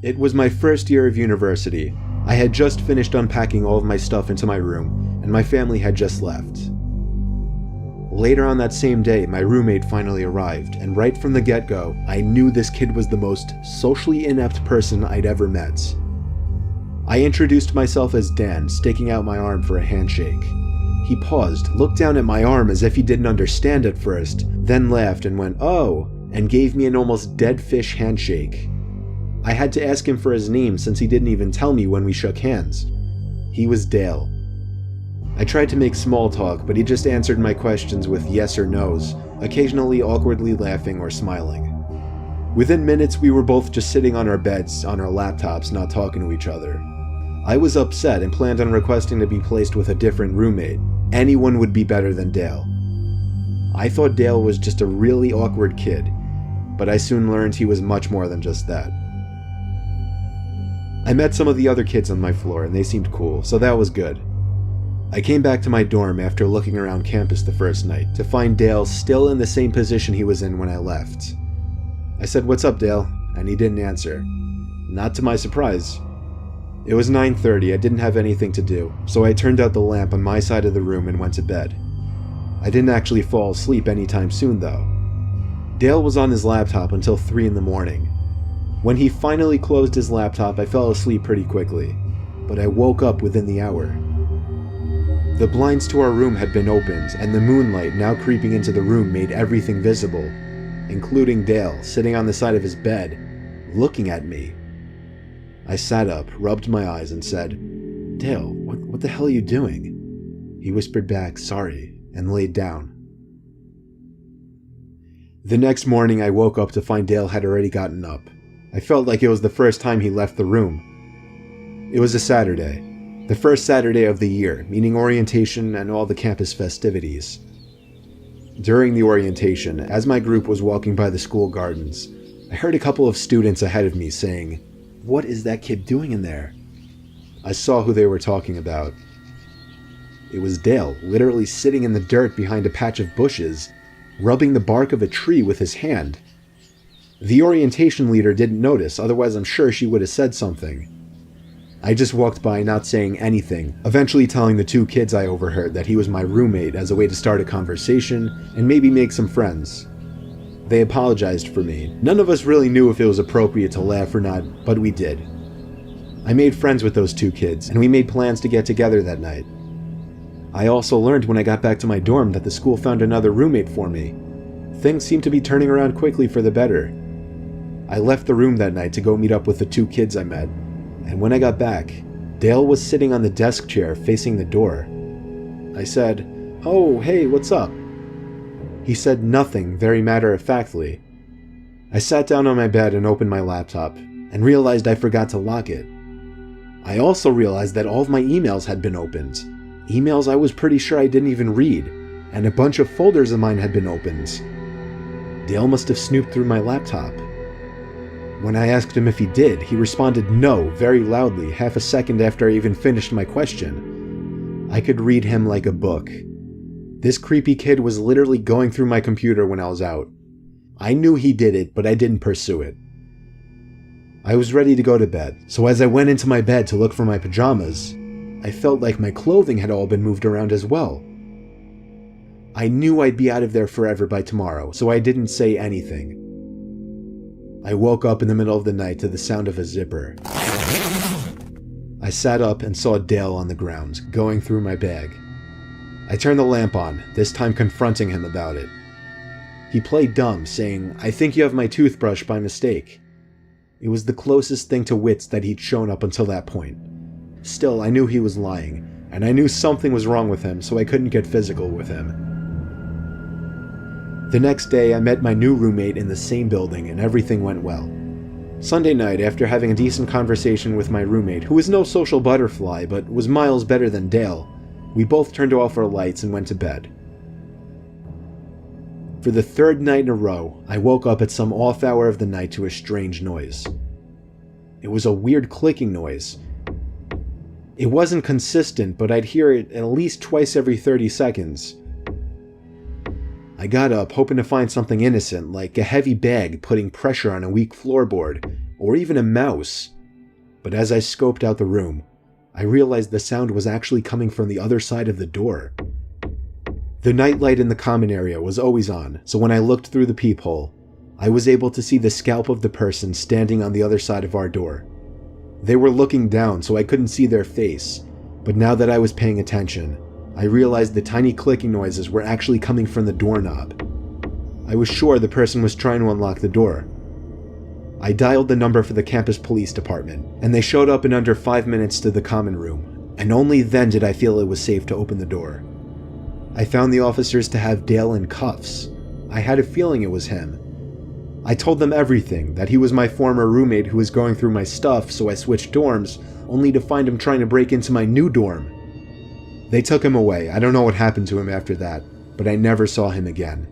It was my first year of university. I had just finished unpacking all of my stuff into my room, and my family had just left. Later on that same day, my roommate finally arrived, and right from the get-go, I knew this kid was the most socially inept person I'd ever met. I introduced myself as Dan, sticking out my arm for a handshake. He paused, looked down at my arm as if he didn't understand at first, then laughed and went, "Oh," and gave me an almost dead fish handshake. I had to ask him for his name since he didn't even tell me when we shook hands. He was Dale. I tried to make small talk, but he just answered my questions with yes or no's, occasionally awkwardly laughing or smiling. Within minutes, we were both just sitting on our beds, on our laptops, not talking to each other. I was upset and planned on requesting to be placed with a different roommate. Anyone would be better than Dale. I thought Dale was just a really awkward kid, but I soon learned he was much more than just that. I met some of the other kids on my floor and they seemed cool, so that was good. I came back to my dorm after looking around campus the first night to find Dale still in the same position he was in when I left. I said, "What's up, Dale?" and he didn't answer. Not to my surprise. It was 9:30, I didn't have anything to do, so I turned out the lamp on my side of the room and went to bed. I didn't actually fall asleep anytime soon though. Dale was on his laptop until 3 in the morning. When he finally closed his laptop, I fell asleep pretty quickly, but I woke up within the hour. The blinds to our room had been opened, and the moonlight now creeping into the room made everything visible, including Dale sitting on the side of his bed, looking at me. I sat up, rubbed my eyes, and said, "Dale, what the hell are you doing?" He whispered back, "Sorry," and laid down. The next morning, I woke up to find Dale had already gotten up. I felt like it was the first time he left the room. It was a Saturday. The first Saturday of the year, meaning orientation and all the campus festivities. During the orientation, as my group was walking by the school gardens, I heard a couple of students ahead of me saying, "What is that kid doing in there?" I saw who they were talking about. It was Dale, literally sitting in the dirt behind a patch of bushes, rubbing the bark of a tree with his hand. The orientation leader didn't notice, otherwise I'm sure she would have said something. I just walked by not saying anything, eventually telling the 2 kids I overheard that he was my roommate as a way to start a conversation and maybe make some friends. They apologized for me. None of us really knew if it was appropriate to laugh or not, but we did. I made friends with those 2 kids, and we made plans to get together that night. I also learned when I got back to my dorm that the school found another roommate for me. Things seemed to be turning around quickly for the better. I left the room that night to go meet up with the 2 kids I met. And when I got back, Dale was sitting on the desk chair facing the door. I said, "Oh, hey, what's up?" He said nothing, very matter-of-factly. I sat down on my bed and opened my laptop, and realized I forgot to lock it. I also realized that all of my emails had been opened. Emails I was pretty sure I didn't even read, and a bunch of folders of mine had been opened. Dale must have snooped through my laptop. When I asked him if he did, he responded no very loudly, half a second after I even finished my question. I could read him like a book. This creepy kid was literally going through my computer when I was out. I knew he did it, but I didn't pursue it. I was ready to go to bed, so as I went into my bed to look for my pajamas, I felt like my clothing had all been moved around as well. I knew I'd be out of there forever by tomorrow, so I didn't say anything. I woke up in the middle of the night to the sound of a zipper. I sat up and saw Dale on the ground, going through my bag. I turned the lamp on, this time confronting him about it. He played dumb, saying, "I think you have my toothbrush by mistake." It was the closest thing to wits that he'd shown up until that point. Still, I knew he was lying, and I knew something was wrong with him, so I couldn't get physical with him. The next day, I met my new roommate in the same building, and everything went well. Sunday night, after having a decent conversation with my roommate, who was no social butterfly, but was miles better than Dale, we both turned off our lights and went to bed. For the 3rd night in a row, I woke up at some off hour of the night to a strange noise. It was a weird clicking noise. It wasn't consistent, but I'd hear it at least twice every 30 seconds. I got up, hoping to find something innocent, like a heavy bag putting pressure on a weak floorboard, or even a mouse. But as I scoped out the room, I realized the sound was actually coming from the other side of the door. The nightlight in the common area was always on, so when I looked through the peephole, I was able to see the scalp of the person standing on the other side of our door. They were looking down, so I couldn't see their face, but now that I was paying attention, I realized the tiny clicking noises were actually coming from the doorknob. I was sure the person was trying to unlock the door. I dialed the number for the campus police department, and they showed up in under 5 minutes to the common room, and only then did I feel it was safe to open the door. I found the officers to have Dale in cuffs. I had a feeling it was him. I told them everything, that he was my former roommate who was going through my stuff, so I switched dorms, only to find him trying to break into my new dorm. They took him away. I don't know what happened to him after that, but I never saw him again.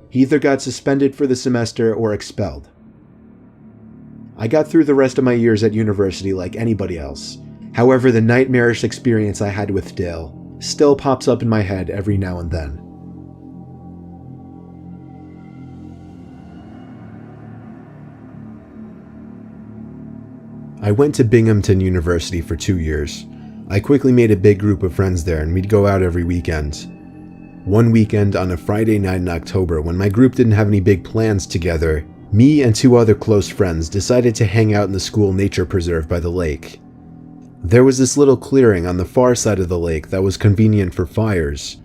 He either got suspended for the semester or expelled. I got through the rest of my years at university like anybody else. However, the nightmarish experience I had with Dale still pops up in my head every now and then. I went to Binghamton University for 2 years. I quickly made a big group of friends there, and we'd go out every weekend. One weekend on a Friday night in October, when my group didn't have any big plans together, me and 2 other close friends decided to hang out in the school nature preserve by the lake. There was this little clearing on the far side of the lake that was convenient for fires.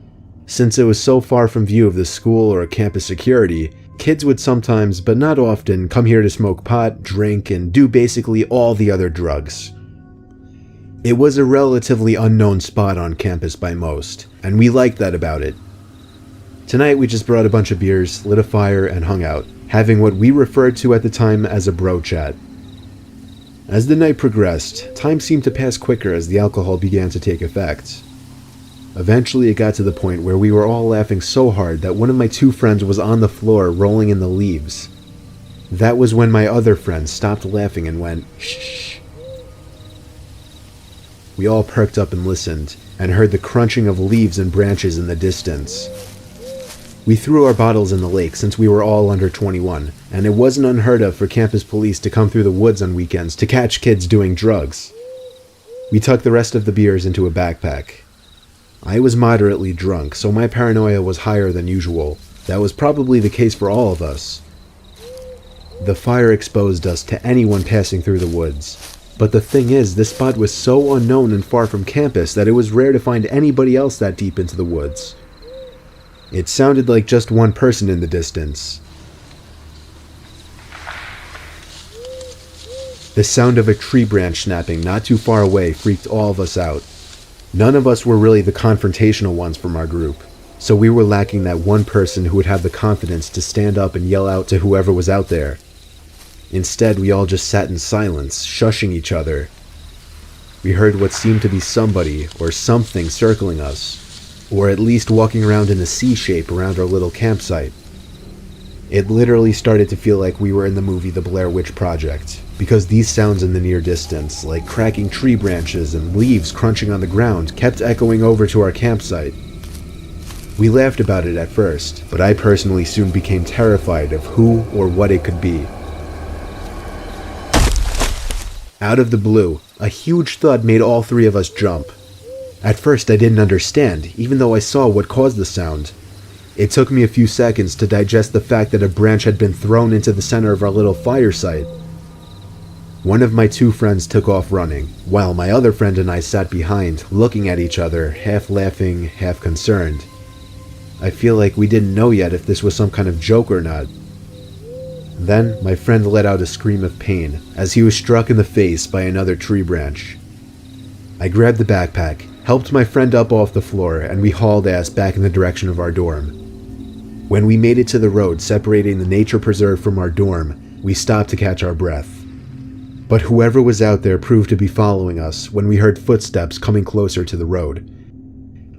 Since it was so far from view of the school or campus security, kids would sometimes, but not often, come here to smoke pot, drink, and do basically all the other drugs. It was a relatively unknown spot on campus by most, and we liked that about it. Tonight we just brought a bunch of beers, lit a fire, and hung out, having what we referred to at the time as a bro chat. As the night progressed, time seemed to pass quicker as the alcohol began to take effect. Eventually it got to the point where we were all laughing so hard that one of my 2 friends was on the floor rolling in the leaves. That was when my other friend stopped laughing and went, "Shh." We all perked up and listened, and heard the crunching of leaves and branches in the distance. We threw our bottles in the lake since we were all under 21, and it wasn't unheard of for campus police to come through the woods on weekends to catch kids doing drugs. We tucked the rest of the beers into a backpack. I was moderately drunk, so my paranoia was higher than usual. That was probably the case for all of us. The fire exposed us to anyone passing through the woods. But the thing is, this spot was so unknown and far from campus that it was rare to find anybody else that deep into the woods. It sounded like just one person in the distance. The sound of a tree branch snapping not too far away freaked all of us out. None of us were really the confrontational ones from our group, so we were lacking that one person who would have the confidence to stand up and yell out to whoever was out there. Instead, we all just sat in silence, shushing each other. We heard what seemed to be somebody or something circling us, or at least walking around in a C shape around our little campsite. It literally started to feel like we were in the movie The Blair Witch Project, because these sounds in the near distance, like cracking tree branches and leaves crunching on the ground, kept echoing over to our campsite. We laughed about it at first, but I personally soon became terrified of who or what it could be. Out of the blue, a huge thud made all 3 of us jump. At first I didn't understand, even though I saw what caused the sound. It took me a few seconds to digest the fact that a branch had been thrown into the center of our little fire site. One of my 2 friends took off running, while my other friend and I sat behind, looking at each other, half laughing, half concerned. I feel like we didn't know yet if this was some kind of joke or not. Then, my friend let out a scream of pain as he was struck in the face by another tree branch. I grabbed the backpack, helped my friend up off the floor, and we hauled ass back in the direction of our dorm. When we made it to the road separating the nature preserve from our dorm, we stopped to catch our breath. But whoever was out there proved to be following us when we heard footsteps coming closer to the road.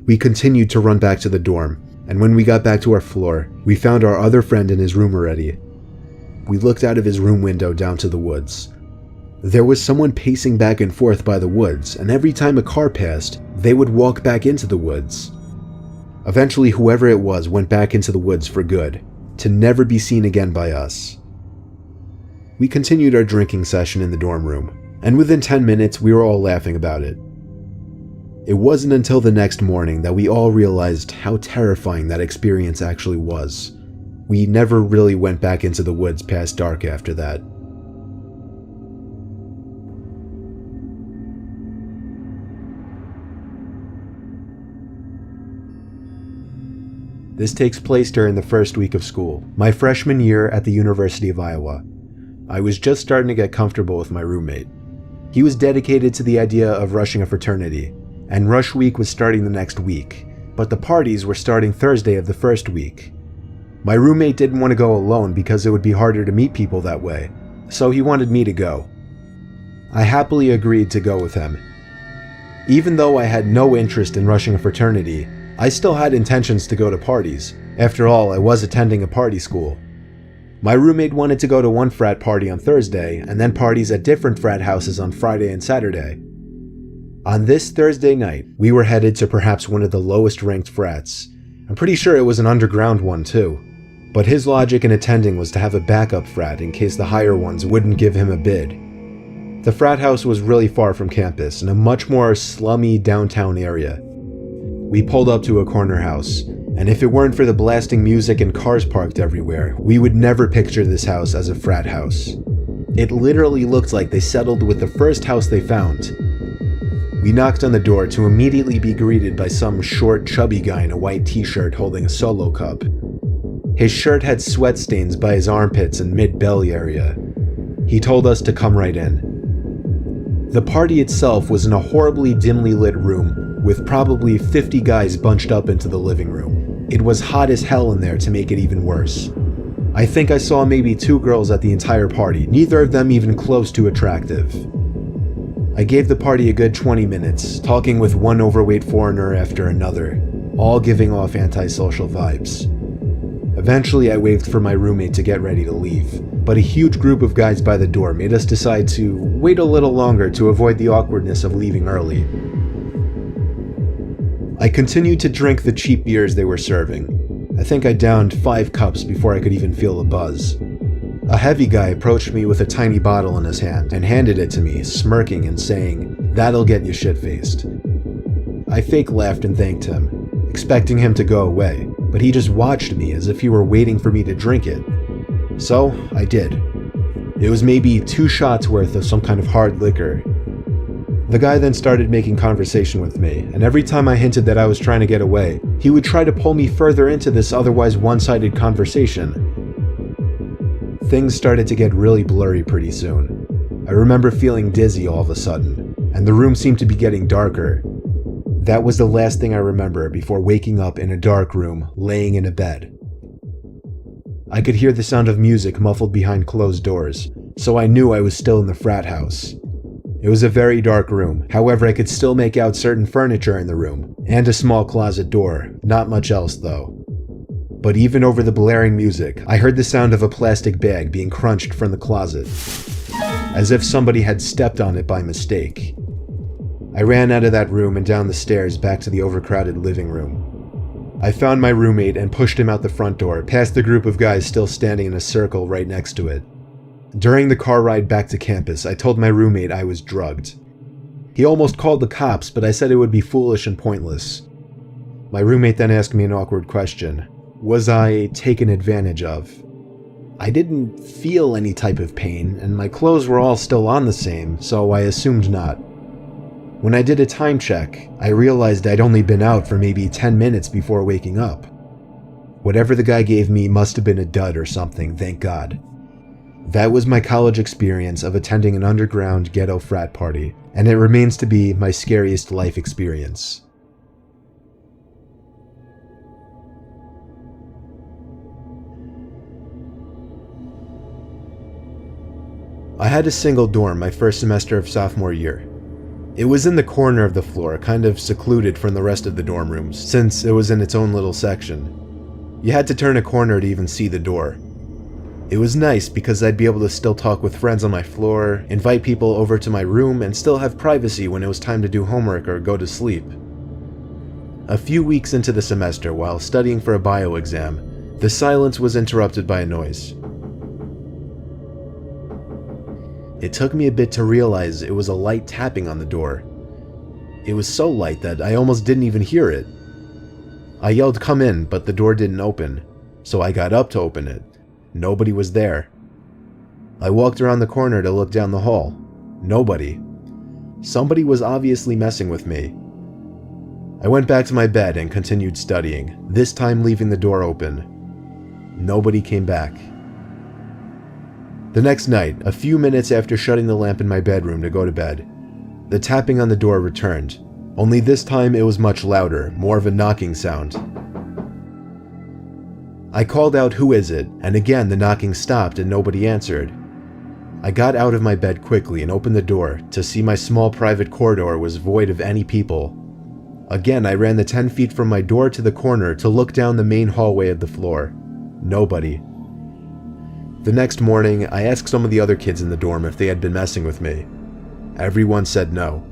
We continued to run back to the dorm, and when we got back to our floor, we found our other friend in his room already. We looked out of his room window down to the woods. There was someone pacing back and forth by the woods, and every time a car passed, they would walk back into the woods. Eventually, whoever it was went back into the woods for good, to never be seen again by us. we continued our drinking session in the dorm room, and within 10 minutes we were all laughing about it. It wasn't until the next morning that we all realized how terrifying that experience actually was. We never really went back into the woods past dark after that. This takes place during the first week of school, my freshman year at the University of Iowa. I was just starting to get comfortable with my roommate. He was dedicated to the idea of rushing a fraternity, and rush week was starting the next week, but the parties were starting Thursday of the first week. My roommate didn't want to go alone because it would be harder to meet people that way, so he wanted me to go. I happily agreed to go with him. Even though I had no interest in rushing a fraternity, I still had intentions to go to parties. After all, I was attending a party school. My roommate wanted to go to one frat party on Thursday, and then parties at different frat houses on Friday and Saturday. On this Thursday night, we were headed to perhaps one of the lowest ranked frats. I'm pretty sure it was an underground one too. But his logic in attending was to have a backup frat in case the higher ones wouldn't give him a bid. The frat house was really far from campus in a much more slummy downtown area. We pulled up to a corner house, and if it weren't for the blasting music and cars parked everywhere, we would never picture this house as a frat house. It literally looked like they settled with the first house they found. We knocked on the door to immediately be greeted by some short, chubby guy in a white t-shirt holding a Solo cup. His shirt had sweat stains by his armpits and mid-belly area. He told us to come right in. The party itself was in a horribly dimly lit room with probably 50 guys bunched up into the living room. It was hot as hell in there to make it even worse. I think I saw maybe 2 girls at the entire party, neither of them even close to attractive. I gave the party a good 20 minutes, talking with one overweight foreigner after another, all giving off antisocial vibes. Eventually I waved for my roommate to get ready to leave, but a huge group of guys by the door made us decide to wait a little longer to avoid the awkwardness of leaving early. I continued to drink the cheap beers they were serving. I think I downed 5 cups before I could even feel a buzz. A heavy guy approached me with a tiny bottle in his hand and handed it to me, smirking and saying, "That'll get you shit-faced." I fake laughed and thanked him, expecting him to go away, but he just watched me as if he were waiting for me to drink it. So I did. It was maybe 2 shots worth of some kind of hard liquor. The guy then started making conversation with me, and every time I hinted that I was trying to get away, he would try to pull me further into this otherwise one-sided conversation. Things started to get really blurry pretty soon. I remember feeling dizzy all of a sudden, and the room seemed to be getting darker. That was the last thing I remember before waking up in a dark room, laying in a bed. I could hear the sound of music muffled behind closed doors, so I knew I was still in the frat house. It was a very dark room, however I could still make out certain furniture in the room, and a small closet door, not much else though. But even over the blaring music, I heard the sound of a plastic bag being crunched from the closet, as if somebody had stepped on it by mistake. I ran out of that room and down the stairs back to the overcrowded living room. I found my roommate and pushed him out the front door, past the group of guys still standing in a circle right next to it. During the car ride back to campus, I told my roommate I was drugged. He almost called the cops, but I said it would be foolish and pointless. My roommate then asked me an awkward question. Was I taken advantage of? I didn't feel any type of pain, and my clothes were all still on the same, so I assumed not. When I did a time check, I realized I'd only been out for maybe 10 minutes before waking up. Whatever the guy gave me must have been a dud or something, thank God. That was my college experience of attending an underground ghetto frat party, and it remains to be my scariest life experience. I had a single dorm my first semester of sophomore year. It was in the corner of the floor, kind of secluded from the rest of the dorm rooms, since it was in its own little section. You had to turn a corner to even see the door. It was nice because I'd be able to still talk with friends on my floor, invite people over to my room, and still have privacy when it was time to do homework or go to sleep. A few weeks into the semester, while studying for a bio exam, the silence was interrupted by a noise. It took me a bit to realize it was a light tapping on the door. It was so light that I almost didn't even hear it. I yelled, "Come in," but the door didn't open, so I got up to open it. Nobody was there. I walked around the corner to look down the hall. Nobody. Somebody was obviously messing with me. I went back to my bed and continued studying, this time leaving the door open. Nobody came back. The next night, a few minutes after shutting the lamp in my bedroom to go to bed, the tapping on the door returned, only this time it was much louder, more of a knocking sound. I called out, "Who is it?" and again the knocking stopped and nobody answered. I got out of my bed quickly and opened the door to see my small private corridor was void of any people. Again, I ran the 10 feet from my door to the corner to look down the main hallway of the floor. Nobody. The next morning, I asked some of the other kids in the dorm if they had been messing with me. Everyone said no.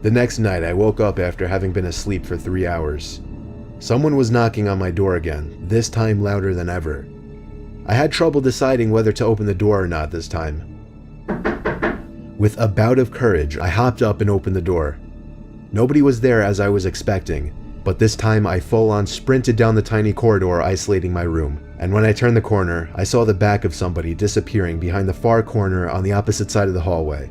The next night, I woke up after having been asleep for 3 hours. Someone was knocking on my door again, this time louder than ever. I had trouble deciding whether to open the door or not this time. With a bout of courage, I hopped up and opened the door. Nobody was there as I was expecting, but this time I full-on sprinted down the tiny corridor isolating my room, and when I turned the corner, I saw the back of somebody disappearing behind the far corner on the opposite side of the hallway.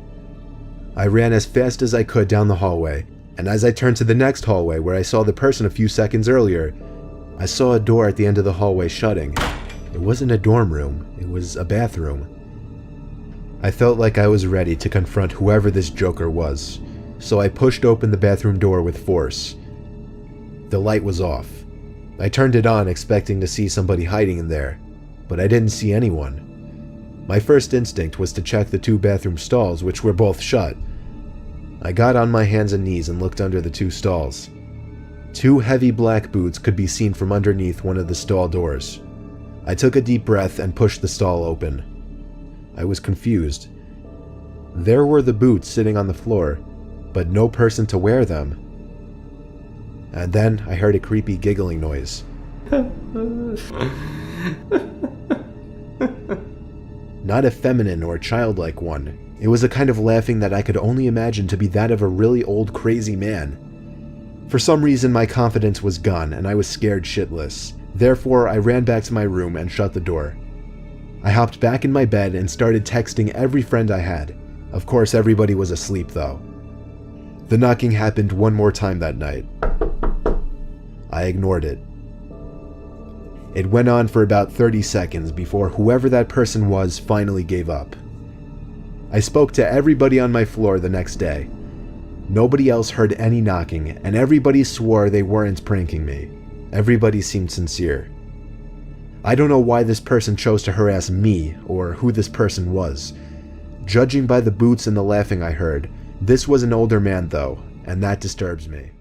I ran as fast as I could down the hallway, and as I turned to the next hallway where I saw the person a few seconds earlier, I saw a door at the end of the hallway shutting. It wasn't a dorm room, it was a bathroom. I felt like I was ready to confront whoever this joker was, so I pushed open the bathroom door with force. The light was off. I turned it on expecting to see somebody hiding in there, but I didn't see anyone. My first instinct was to check the 2 bathroom stalls, which were both shut. I got on my hands and knees and looked under the 2 stalls. 2 heavy black boots could be seen from underneath one of the stall doors. I took a deep breath and pushed the stall open. I was confused. There were the boots sitting on the floor, but no person to wear them. And then I heard a creepy giggling noise. Not a feminine or childlike one. It was a kind of laughing that I could only imagine to be that of a really old crazy man. For some reason my confidence was gone and I was scared shitless. Therefore I ran back to my room and shut the door. I hopped back in my bed and started texting every friend I had. Of course everybody was asleep though. The knocking happened one more time that night. I ignored it. It went on for about 30 seconds before whoever that person was finally gave up. I spoke to everybody on my floor the next day. Nobody else heard any knocking, and everybody swore they weren't pranking me. Everybody seemed sincere. I don't know why this person chose to harass me, or who this person was. Judging by the boots and the laughing I heard, this was an older man though, and that disturbs me.